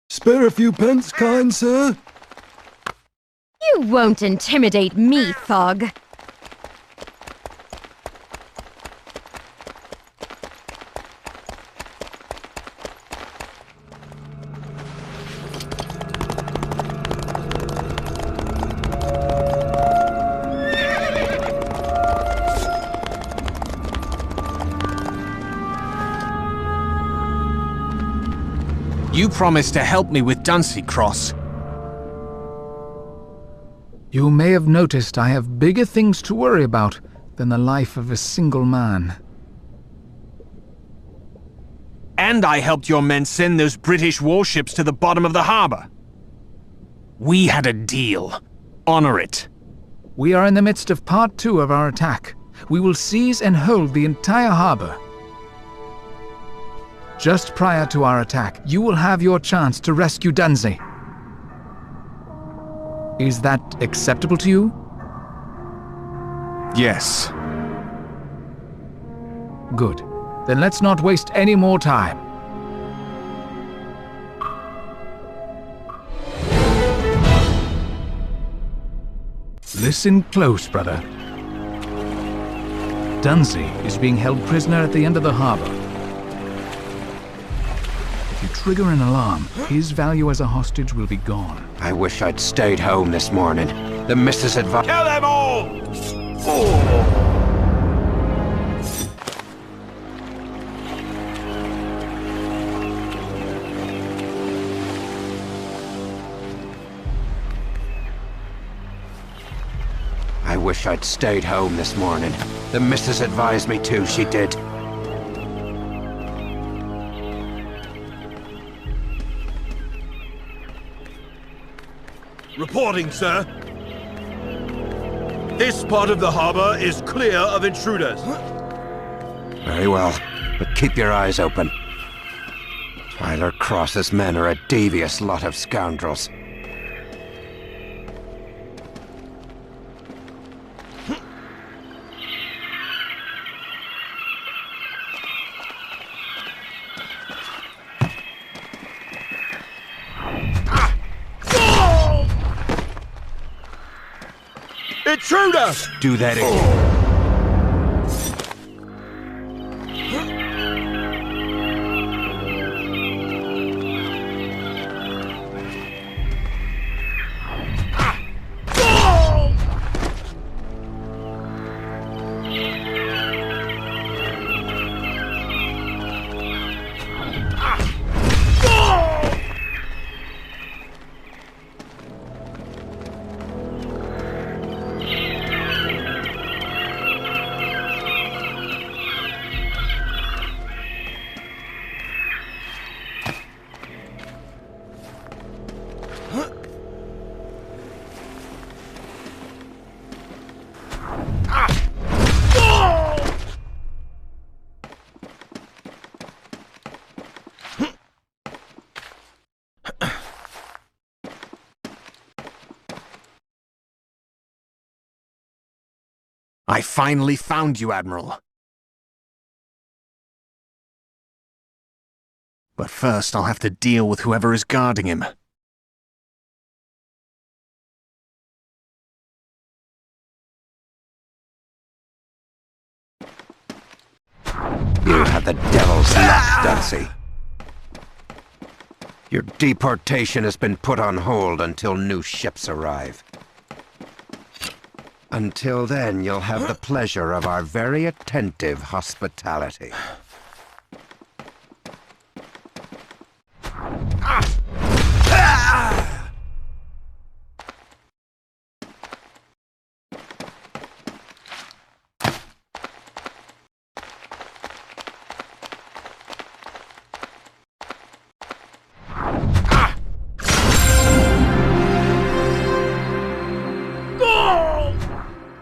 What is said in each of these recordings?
Spare a few pence, kind sir? You won't intimidate me, thug. You promised to help me with Dunsey Cross. You may have noticed I have bigger things to worry about than the life of a single man. And I helped your men send those British warships to the bottom of the harbor. We had a deal. Honor it. We are in the midst of part 2 of our attack. We will seize and hold the entire harbor. Just prior to our attack, you will have your chance to rescue Dunsey. Is that acceptable to you? Yes. Good. Then let's not waste any more time. Listen close, brother. Dunsey is being held prisoner at the end of the harbor. If you trigger an alarm, his value as a hostage will be gone. I wish I'd stayed home this morning. The missus advised— Kill them all! I wish I'd stayed home this morning. The missus advised me to, she did. Reporting, sir. This part of the harbor is clear of intruders. Very well, but keep your eyes open. Tyler Cross's men are a devious lot of scoundrels. Intruder! Do that again. I finally found you, Admiral. But first, I'll have to deal with whoever is guarding him. You have the devil's luck, Dunsey. Your deportation has been put on hold until new ships arrive. Until then, you'll have the pleasure of our very attentive hospitality.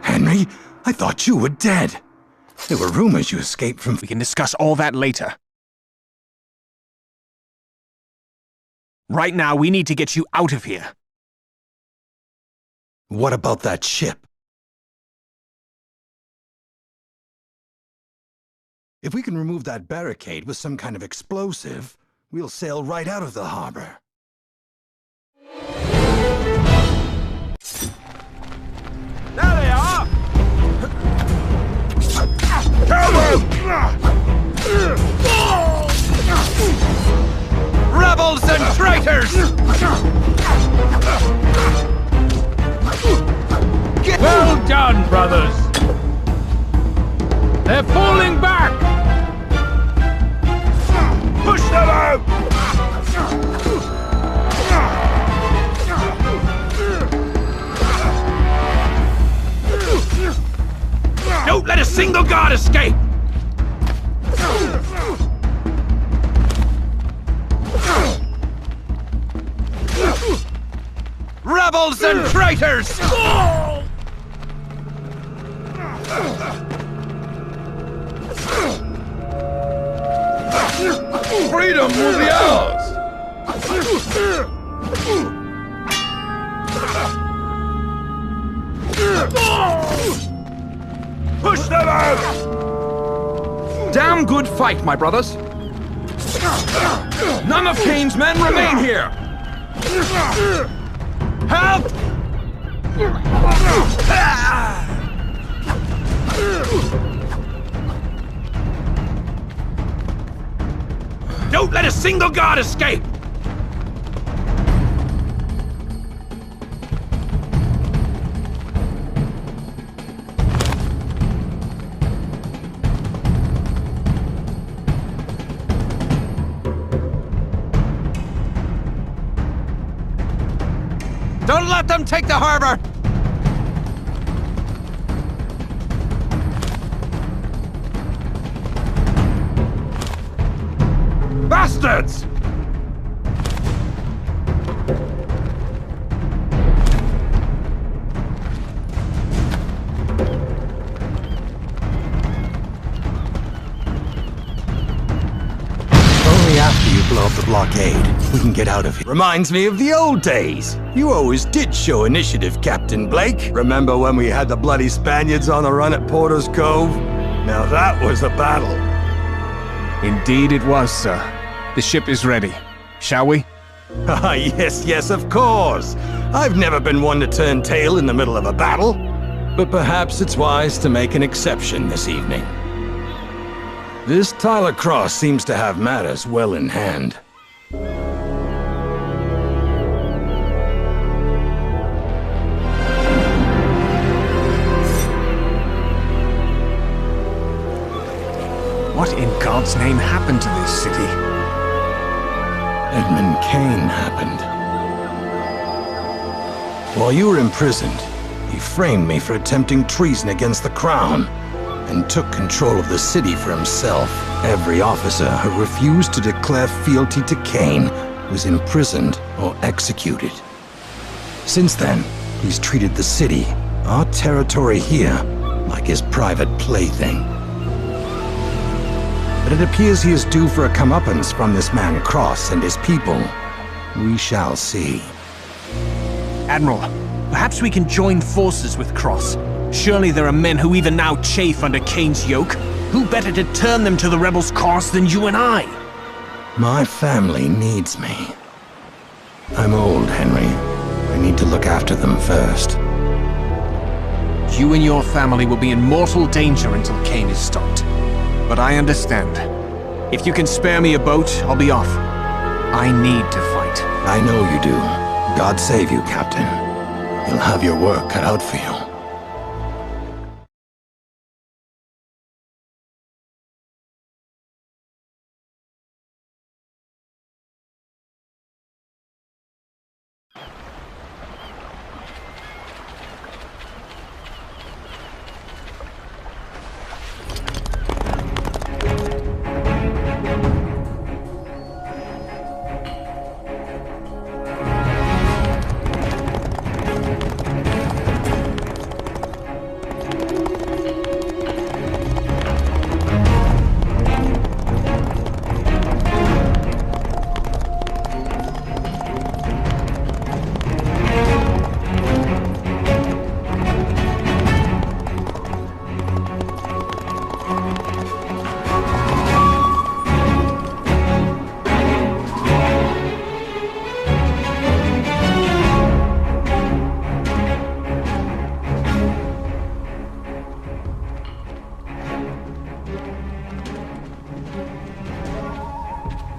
Henry, I thought you were dead. There were rumors you escaped from— We can discuss all that later. Right now, we need to get you out of here. What about that ship? If we can remove that barricade with some kind of explosive, we'll sail right out of the harbor. There they are! Rebels and traitors! Well done, brothers! They're falling back! Push them out! Don't let a single guard escape! Rebels and traitors! Freedom will be ours! Push them out! Damn good fight, my brothers. None of Cain's men remain here. Help! Don't let a single guard escape! Don't let them take the harbor! Bastards! Only after you blow up the blockade, we can get out of here. Reminds me of the old days. You always did show initiative, Captain Blake. Remember when we had the bloody Spaniards on the run at Porter's Cove? Now that was a battle. Indeed it was, sir. The ship is ready. Shall we? Ah, yes, of course. I've never been one to turn tail in the middle of a battle. But perhaps it's wise to make an exception this evening. This Tyler Cross seems to have matters well in hand. What in God's name happened to this city? Edmund Kane happened. While you were imprisoned, he framed me for attempting treason against the crown, and took control of the city for himself. Every officer who refused to declare fealty to Kane was imprisoned or executed. Since then, he's treated the city, our territory here, like his private plaything. But it appears he is due for a comeuppance from this man Cross and his people. We shall see. Admiral, perhaps we can join forces with Cross. Surely there are men who even now chafe under Kane's yoke. Who better to turn them to the rebels' cause than you and I? My family needs me. I'm old, Henry. I need to look after them first. You and your family will be in mortal danger until Kane is stopped. But I understand. If you can spare me a boat, I'll be off. I need to fight. I know you do. God save you, Captain. You'll have your work cut out for you.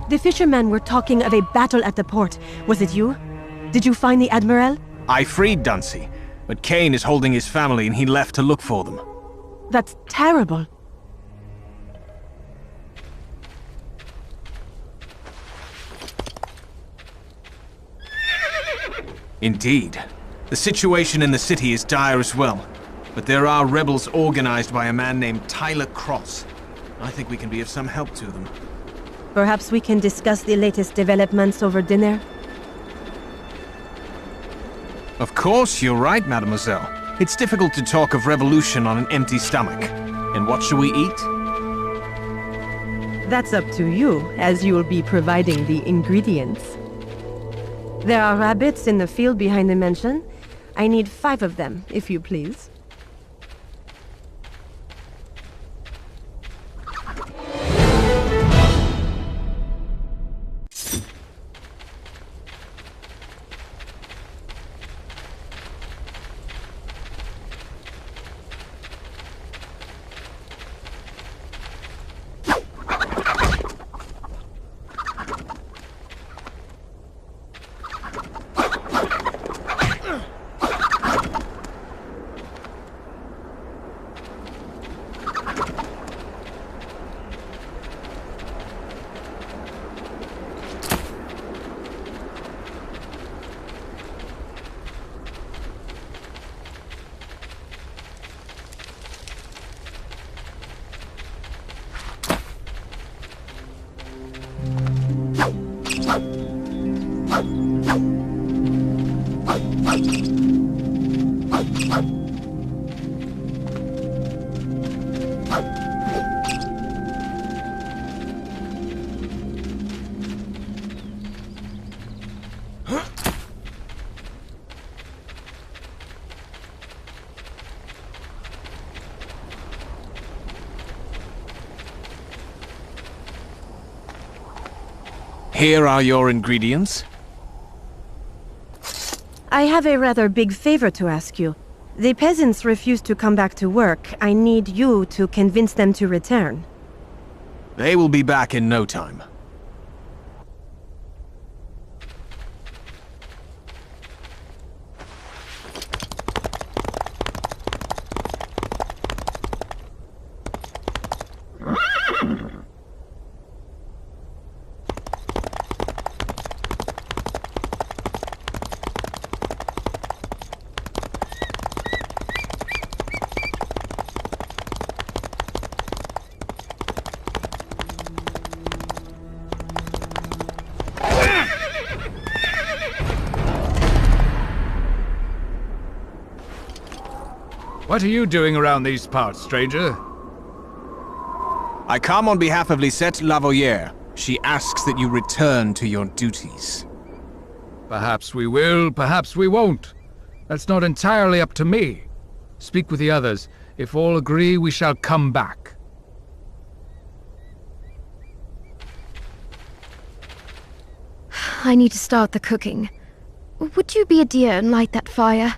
The fishermen were talking of a battle at the port. Was it you? Did you find the Admiral? I freed Dunsey, but Kane is holding his family and he left to look for them. That's terrible. Indeed. The situation in the city is dire as well. But there are rebels organized by a man named Tyler Cross. I think we can be of some help to them. Perhaps we can discuss the latest developments over dinner? Of course, you're right, mademoiselle. It's difficult to talk of revolution on an empty stomach. And what shall we eat? That's up to you, as you'll be providing the ingredients. There are rabbits in the field behind the mansion. I need 5 of them, if you please. Here are your ingredients. I have a rather big favor to ask you. The peasants refuse to come back to work. I need you to convince them to return. They will be back in no time. What are you doing around these parts, stranger? I come on behalf of Lisette Lavoyer. She asks that you return to your duties. Perhaps we will, perhaps we won't. That's not entirely up to me. Speak with the others. If all agree, we shall come back. I need to start the cooking. Would you be a dear and light that fire?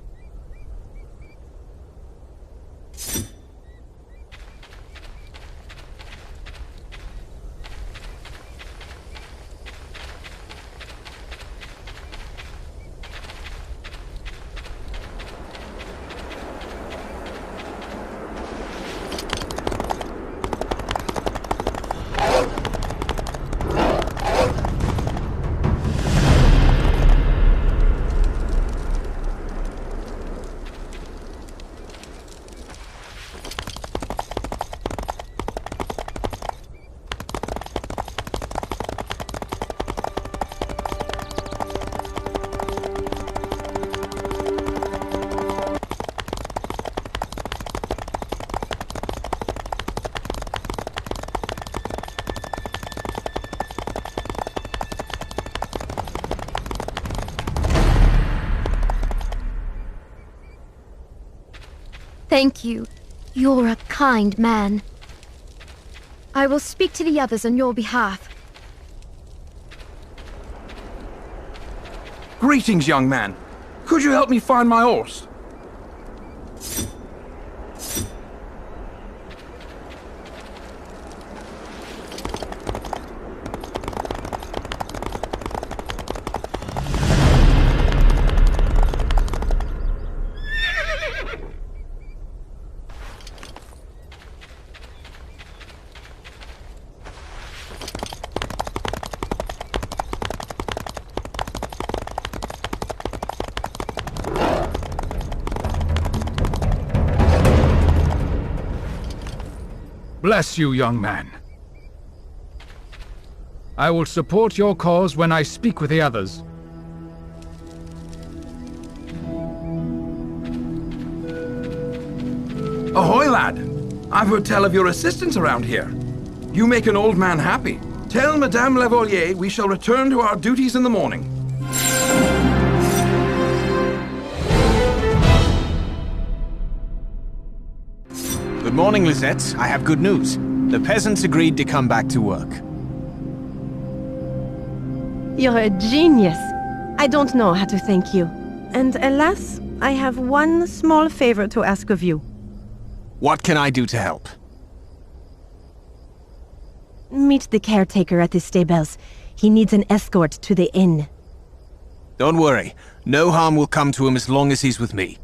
Thank you. You're a kind man. I will speak to the others on your behalf. Greetings, young man. Could you help me find my horse? bless you, young man. I will support your cause when I speak with the others. Ahoy, lad! I've heard tell of your assistance around here. You make an old man happy. Tell Madame Lavolier we shall return to our duties in the morning. Good morning, Lisette. I have good news. The peasants agreed to come back to work. You're a genius. I don't know how to thank you. And alas, I have one small favor to ask of you. What can I do to help? Meet the caretaker at the stables. He needs an escort to the inn. Don't worry. No harm will come to him as long as he's with me.